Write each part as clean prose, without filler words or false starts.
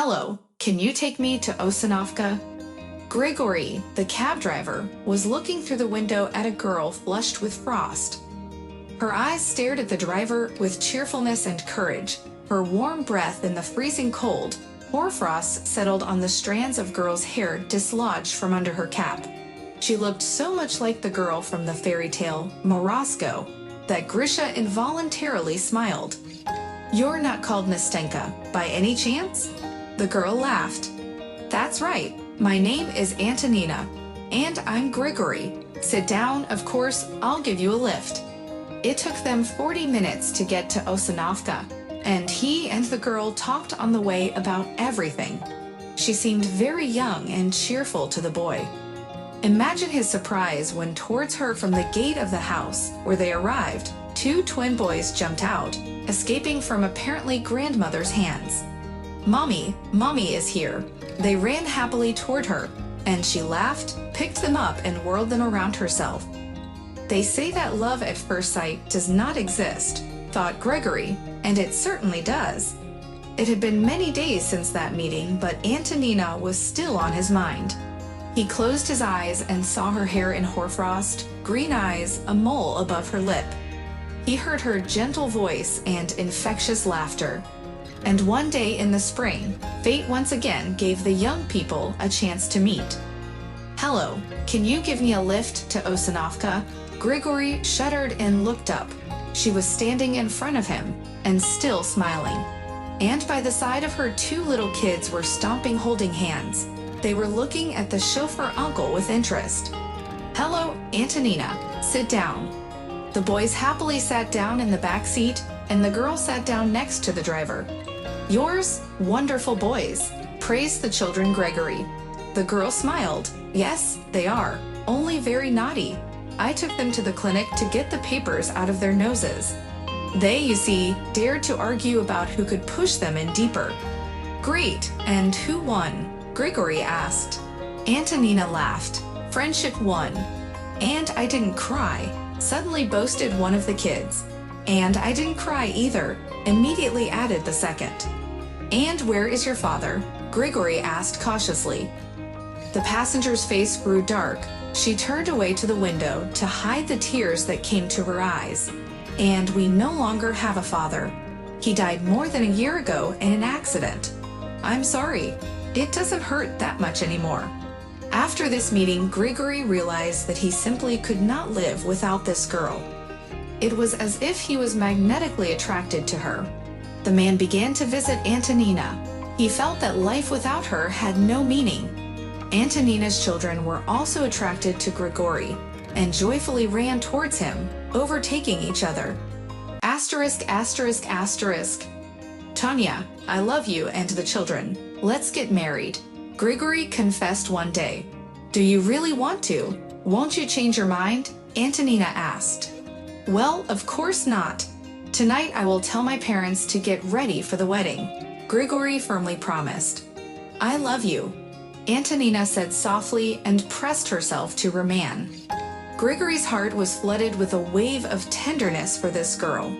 Hello, can you take me to Osanovka? Grigory, the cab driver, was looking through the window at a girl flushed with frost. Her eyes stared at the driver with cheerfulness and courage. Her warm breath in the freezing cold, hoarfrost settled on the strands of girl's hair dislodged from under her cap. She looked so much like the girl from the fairy tale, Morosko, that Grisha involuntarily smiled. "You're not called Nastenka, by any chance?" The girl laughed. "That's right, my name is Antonina, and I'm Grigory. Sit down, of course, I'll give you a lift." It took them 40 minutes to get to Osanovka, and he and the girl talked on the way about everything. She seemed very young and cheerful to the boy. Imagine his surprise when towards her from the gate of the house where they arrived, two twin boys jumped out, escaping from apparently grandmother's hands. Mommy is here." They ran happily toward her, and she laughed, picked them up and whirled them around herself. They say that love at first sight does not exist, thought Grigory, and it certainly does. It had been many days since that meeting, but Antonina was still on his mind. He closed his eyes and saw her hair in hoarfrost, green eyes, a mole above her lip. He heard her gentle voice and infectious laughter. And one day in the spring, fate once again gave the young people a chance to meet. "Hello, can you give me a lift to Osanovka?" Grigory shuddered and looked up. She was standing in front of him, and still smiling. And by the side of her, two little kids were stomping, holding hands. They were looking at the chauffeur uncle with interest. "Hello, Antonina, sit down." The boys happily sat down in the back seat, and the girl sat down next to the driver. "Yours, wonderful boys," praised the children Grigory. The girl smiled. "Yes, they are, only very naughty. I took them to the clinic to get the papers out of their noses. They, you see, dared to argue about who could push them in deeper." "Great, and who won?" Grigory asked. Antonina laughed. "Friendship won." "And I didn't cry," suddenly boasted one of the kids. "And I didn't cry either," immediately added the second. "And where is your father?" Grigory asked cautiously. The passenger's face grew dark. She turned away to the window to hide the tears that came to her eyes. "And we no longer have a father. He died more than a year ago in an accident. I'm sorry. It doesn't hurt that much anymore." After this meeting, Grigory realized that he simply could not live without this girl. It was as if he was magnetically attracted to her. The man began to visit Antonina. He felt that life without her had no meaning. Antonina's children were also attracted to Grigory and joyfully ran towards him, overtaking each other. Asterisk, asterisk, asterisk. "Tanya, I love you and the children. Let's get married," Grigory confessed one day. "Do you really want to? Won't you change your mind?" Antonina asked. "Well, of course not. Tonight I will tell my parents to get ready for the wedding," Grigory firmly promised. "I love you," Antonina said softly and pressed herself to her man. Grigory's heart was flooded with a wave of tenderness for this girl.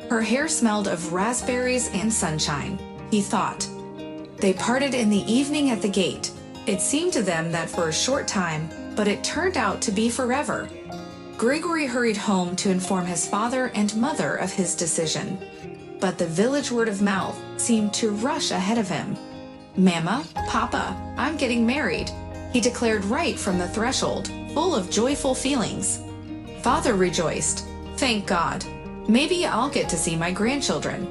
Her hair smelled of raspberries and sunshine, he thought. They parted in the evening at the gate. It seemed to them that for a short time, but it turned out to be forever. Grigory hurried home to inform his father and mother of his decision. But the village word of mouth seemed to rush ahead of him. "Mama, Papa, I'm getting married," he declared right from the threshold, full of joyful feelings. Father rejoiced. "Thank God. Maybe I'll get to see my grandchildren."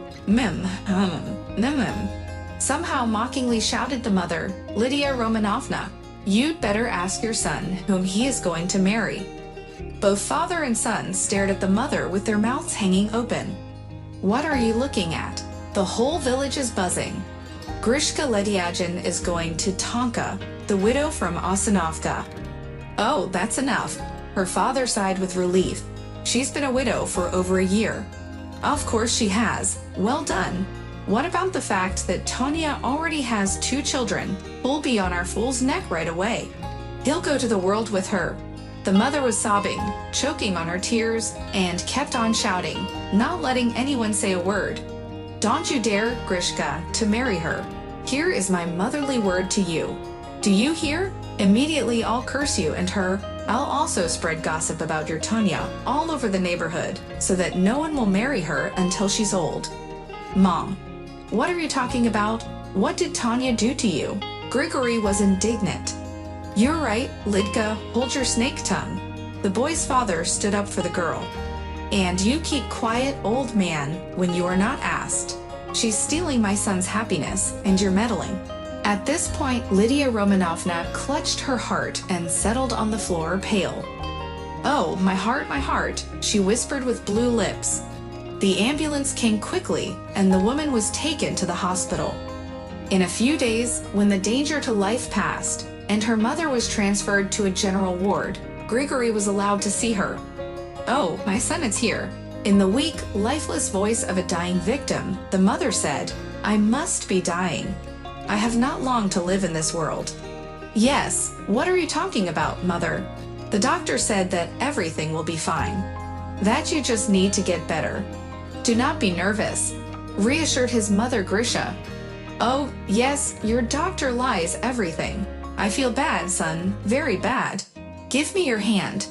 Somehow mockingly shouted the mother, "Lydia Romanovna, you'd better ask your son whom he is going to marry." Both father and son stared at the mother with their mouths hanging open. "What are you looking at? The whole village is buzzing. Grishka Ledyagin is going to Tonka, the widow from Osanovka." "Oh, that's enough." Her father sighed with relief. "She's been a widow for over a year." "Of course she has. Well done. What about the fact that Tonya already has 2 children, who'll be on our fool's neck right away? He'll go to the world with her." The mother was sobbing, choking on her tears, and kept on shouting, not letting anyone say a word. "Don't you dare, Grishka, to marry her. here is my motherly word to you. Do you hear? Immediately I'll curse you and her. I'll also spread gossip about your Tanya all over the neighborhood so that no one will marry her until she's old. Mom, what are you talking about? What did Tanya do to you? Grigory was indignant. You're right, Lidka, hold your snake tongue. The boy's father stood up for the girl. And you keep quiet, old man, when you are not asked. She's stealing my son's happiness, and you're meddling. At this point, Lydia Romanovna clutched her heart and settled on the floor, pale. Oh, my heart, she whispered with blue lips. The ambulance came quickly, and the woman was taken to the hospital. In a few days, when the danger to life passed, and her mother was transferred to a general ward, Grigory was allowed to see her. Oh, my son is here. In the weak, lifeless voice of a dying victim, the mother said, I must be dying. I have not long to live in this world. Yes, what are you talking about, mother? The doctor said that everything will be fine. That you just need to get better. Do not be nervous, reassured his mother Grisha. Oh, yes, your doctor lies everything. I feel bad, son, very bad. Give me your hand.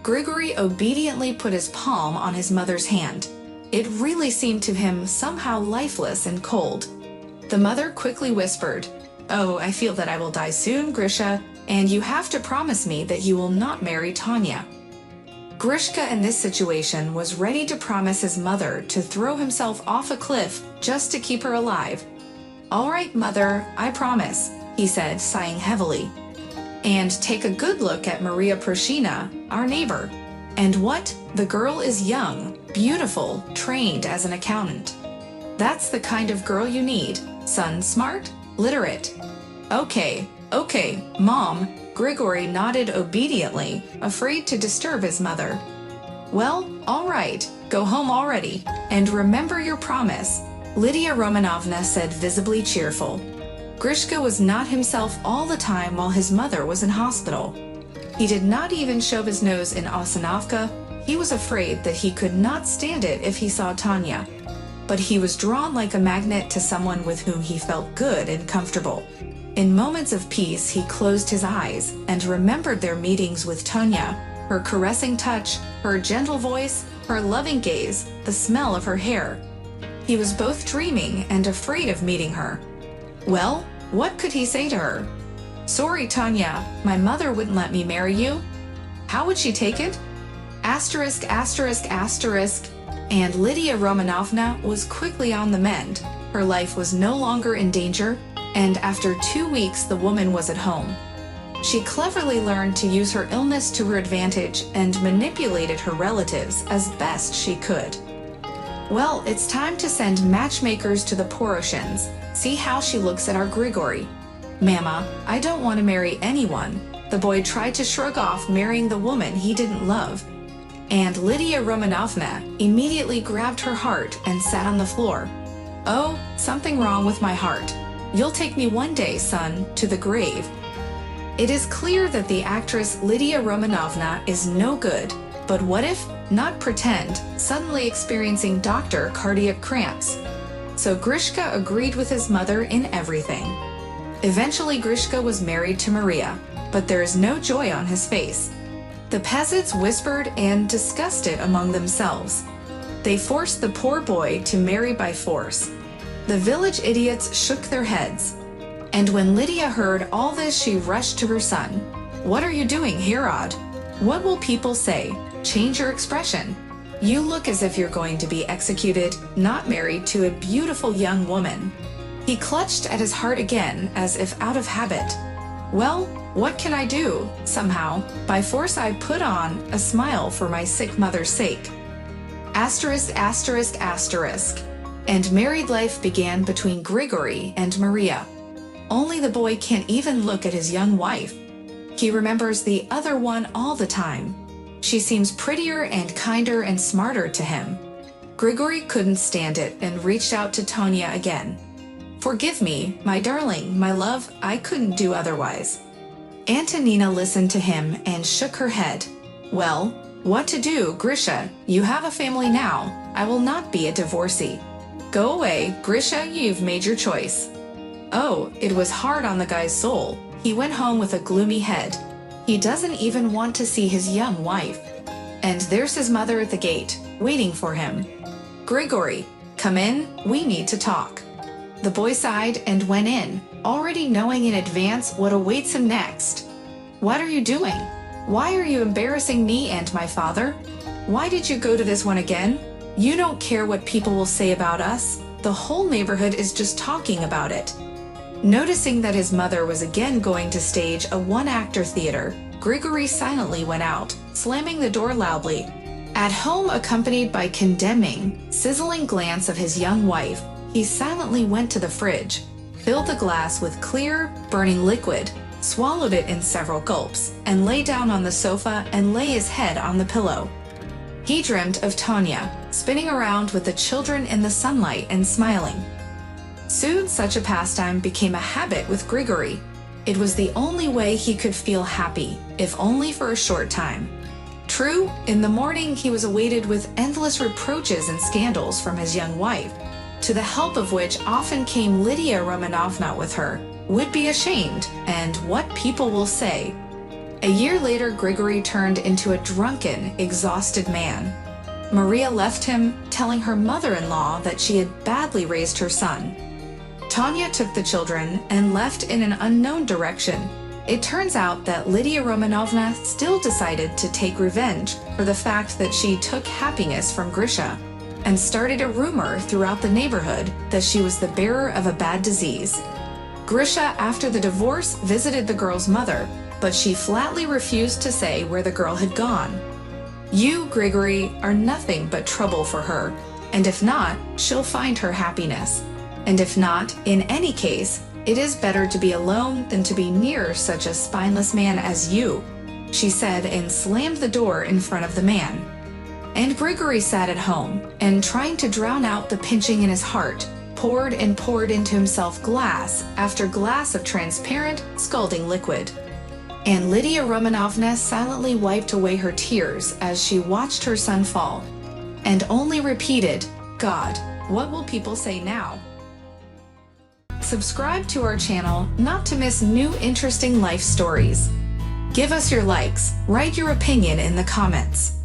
Grigory obediently put his palm on his mother's hand. It really seemed to him somehow lifeless and cold. The mother quickly whispered, Oh, I feel that I will die soon, Grisha, and you have to promise me that you will not marry Tanya. Grishka in this situation was ready to promise his mother to throw himself off a cliff just to keep her alive. All right, mother, I promise, he said, sighing heavily. And take a good look at Maria Pershina, our neighbor. And what? The girl is young, beautiful, trained as an accountant. That's the kind of girl you need, son, smart, literate. Okay, Mom. Grigory nodded obediently, afraid to disturb his mother. Well, all right, go home already, and remember your promise, Lydia Romanovna said, visibly cheerful. Grishka was not himself all the time while his mother was in hospital. He did not even show his nose in Osanovka. He was afraid that he could not stand it if he saw Tanya. But he was drawn like a magnet to someone with whom he felt good and comfortable. In moments of peace, he closed his eyes and remembered their meetings with Tanya, her caressing touch, her gentle voice, her loving gaze, the smell of her hair. He was both dreaming and afraid of meeting her. Well, what could he say to her? Sorry, Tanya, my mother wouldn't let me marry you. How would she take it? Asterisk, asterisk, asterisk. And Lydia Romanovna was quickly on the mend. Her life was no longer in danger, and after 2 weeks the woman was at home. She cleverly learned to use her illness to her advantage and manipulated her relatives as best she could. Well, it's time to send matchmakers to the Poroshins. See how she looks at our Grigory. Mama, I don't want to marry anyone. The boy tried to shrug off marrying the woman he didn't love. And Lydia Romanovna immediately grabbed her heart and sat on the floor. Oh, something wrong with my heart. You'll take me one day, son, to the grave. It is clear that the actress Lydia Romanovna is no good, but what if, not pretend, suddenly experiencing doctor cardiac cramps? So Grishka agreed with his mother in everything. Eventually Grishka was married to Maria, but there is no joy on his face. The peasants whispered and discussed it among themselves. They forced the poor boy to marry by force. The village idiots shook their heads. And when Lydia heard all this, she rushed to her son. What are you doing, Herod? What will people say? Change your expression. You look as if you're going to be executed, not married to a beautiful young woman. He clutched at his heart again, as if out of habit. Well, what can I do? Somehow, by force I put on a smile for my sick mother's sake. Asterisk, asterisk, asterisk. And married life began between Grigory and Maria. Only the boy can't even look at his young wife. He remembers the other one all the time. She seems prettier and kinder and smarter to him. Grigory couldn't stand it and reached out to Tanya again. Forgive me, my darling, my love, I couldn't do otherwise. Antonina listened to him and shook her head. Well, what to do, Grisha? You have a family now. I will not be a divorcee. Go away, Grisha, you've made your choice. Oh, it was hard on the guy's soul. He went home with a gloomy head. He doesn't even want to see his young wife. And there's his mother at the gate, waiting for him. Grigory, come in, we need to talk. The boy sighed and went in, already knowing in advance what awaits him next. What are you doing? Why are you embarrassing me and my father? Why did you go to this one again? You don't care what people will say about us. The whole neighborhood is just talking about it. Noticing that his mother was again going to stage a one-actor theater, Grigory silently went out, slamming the door loudly. At home, accompanied by condemning, sizzling glance of his young wife, he silently went to the fridge, filled the glass with clear, burning liquid, swallowed it in several gulps, and lay down on the sofa and lay his head on the pillow. He dreamt of Tanya, spinning around with the children in the sunlight and smiling. Soon such a pastime became a habit with Grigory. It was the only way he could feel happy, if only for a short time. True, in the morning he was awaited with endless reproaches and scandals from his young wife, to the help of which often came Lydia Romanovna with her, would be ashamed, and what people will say. A year later, Grigory turned into a drunken, exhausted man. Maria left him, telling her mother-in-law that she had badly raised her son. Tanya took the children and left in an unknown direction. It turns out that Lydia Romanovna still decided to take revenge for the fact that she took happiness from Grisha, and started a rumor throughout the neighborhood that she was the bearer of a bad disease. Grisha, after the divorce, visited the girl's mother, but she flatly refused to say where the girl had gone. You, Grigory, are nothing but trouble for her, and if not, she'll find her happiness. And if not, in any case, it is better to be alone than to be near such a spineless man as you, she said, and slammed the door in front of the man. And Grigory sat at home, and trying to drown out the pinching in his heart, poured and poured into himself glass after glass of transparent, scalding liquid. And Lydia Romanovna silently wiped away her tears as she watched her son fall, and only repeated, God, what will people say now? Subscribe to our channel not to miss new interesting life stories. Give us your likes, write your opinion in the comments.